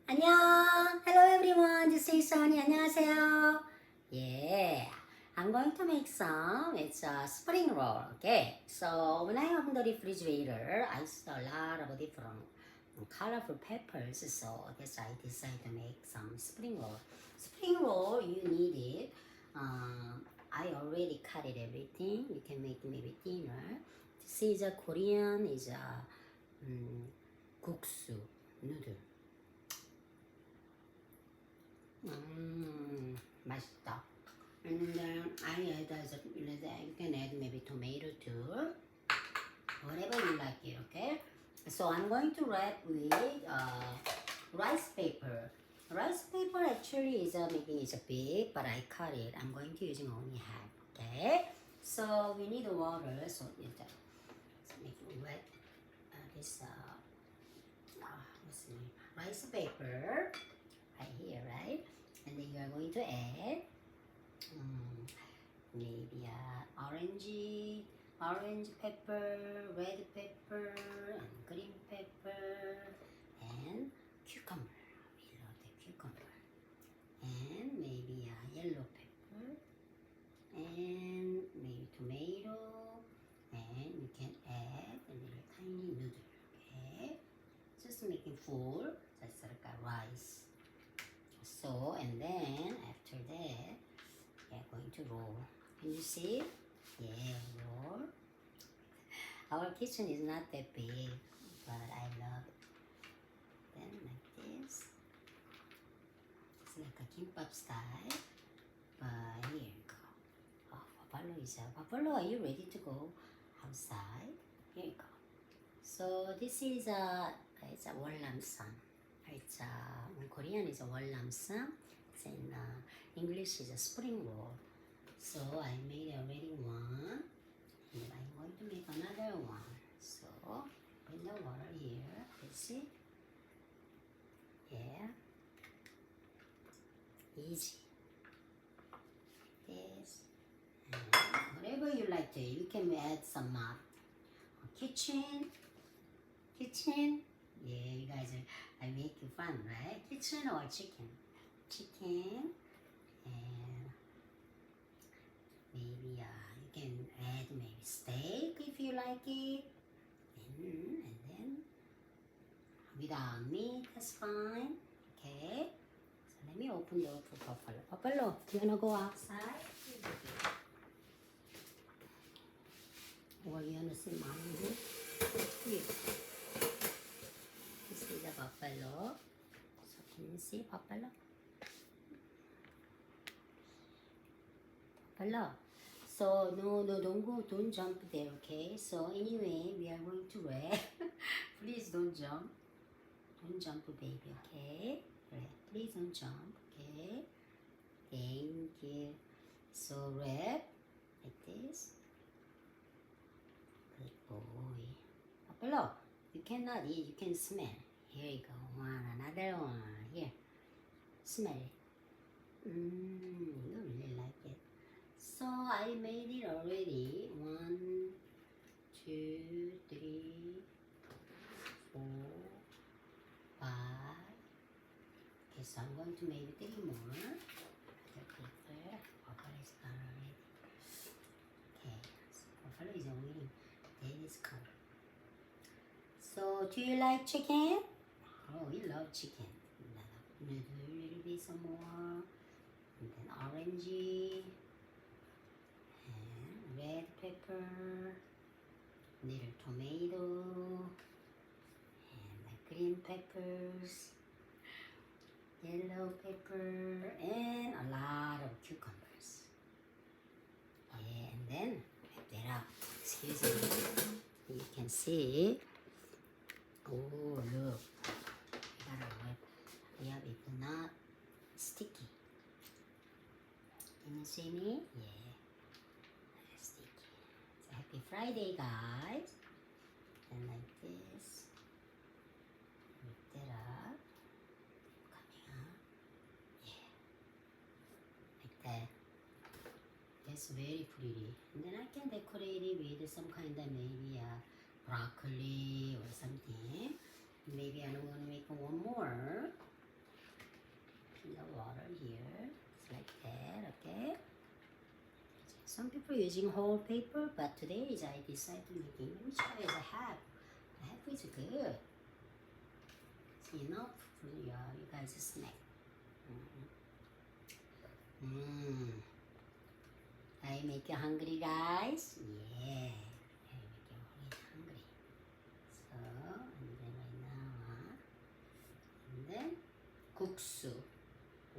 안녕. Hello everyone. This is Sony. 안녕하세요. Yeah. I'm going to make some. It's a spring roll. Okay. So when I opened the refrigerator, I saw a lot of different colorful peppers. So that's why I decided to make some spring roll. Spring roll, you need it. I already cut it everything. You can make maybe thinner. This is a Korean. Is a guksu noodle. 맛있다. And then I add you can add maybe tomato too. Whatever you like it, okay? So I'm going to wrap with rice paper. Rice paper actually is maybe it's a big, but I cut it. I'm going to using only half, okay? So we need water, so let's make it wet. This what's the name? Rice paper. Right here, right? And then you are going to add maybe orange pepper, red pepper, and green pepper, and cucumber. We love the cucumber. And maybe yellow pepper, and maybe tomato, and you can add a little tiny noodle, okay? Just making full, just like a rice. So, and then after that, we are going to roll. Can you see? Yeah, roll. Our kitchen is not that big, but I love it. Then like this. It's like a kimbap style. But here you go. Oh, Buffalo, are you ready to go outside? Here you go. So this is it's a 월남쌈. It's in Korean is a 월남쌈. It's in English is a spring roll. So I made already one, and I'm going to make another one. So put the water here. You see? Yeah. Easy. This. And whatever you like to. You can add some kitchen. Yeah, you guys I make you fun, right? Kitchen or chicken? Chicken, and maybe you can add maybe steak if you like it, and then without meat, that's fine. Okay. So let me open the door for Buffalo. Buffalo, do you wanna go outside? Or you wanna see mommy? Here. This is a buffalo. So can you see buffalo? Buffalo. So no, don't jump there, okay? So anyway, we are going to wrap. Please don't jump. Don't jump, baby, okay? Please don't jump, okay? Thank you. So wrap like this. Good boy. Buffalo. You cannot eat, you can smell. Here you go, another one. Here, smell it. You really like it. So I made it already. 1, 2, 3, 4, 5. Okay, so I'm going to make 3 more. Buffalo is done already. Okay, so buffalo is waiting. That is color. So, do you like chicken? Oh, we love chicken. Noodle, a little bit some more. And then orangey. And red pepper. Little tomato. And the green peppers. Yellow pepper. And a lot of cucumbers. Yeah, and then wrap that up. Excuse me. You can see. Oh, look. You gotta wet. Yeah, it's not sticky. Can you see me? Yeah. Not sticky. So happy Friday, guys. And like this. Lift it up. Coming up. Yeah. Like that. That's very pretty. And then I can decorate it with some kind of maybe broccoli or something. Maybe I want to make one more. Some people using whole paper, but today is I decided to make which one is a half. Half is good. It's enough for you guys' snack. I make you hungry, guys. Yeah, I make you hungry. So, and then right now, and then guksu.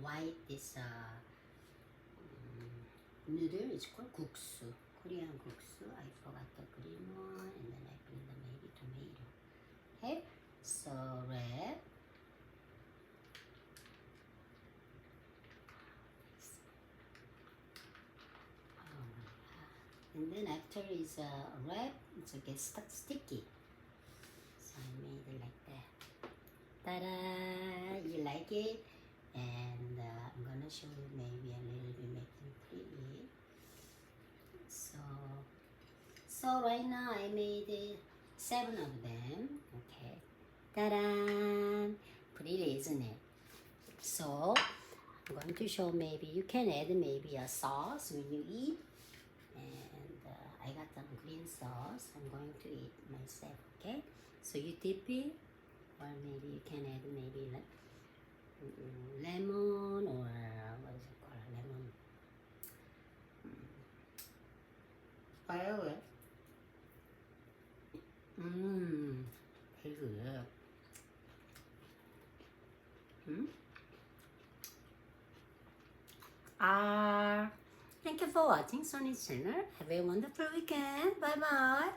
White is noodle. It's called guksu. Korean guksu. I forgot the green one, and then I put the maybe tomato. Okay, so red. And then after is red, it's get stuck sticky. So I made it like that. Ta-da! You like it? And I'm gonna show you maybe a little bit making pretty. So right now I made 7 of them. Okay. Ta-da! Pretty, isn't it? So I'm going to show maybe you can add maybe a sauce when you eat. And I got some green sauce. I'm going to eat myself. Okay. So you dip it, or maybe you can add maybe like lemon or what is it called? Lemon. Oil. Very good. Thank you for watching Sony's channel. Have a wonderful weekend. Bye bye.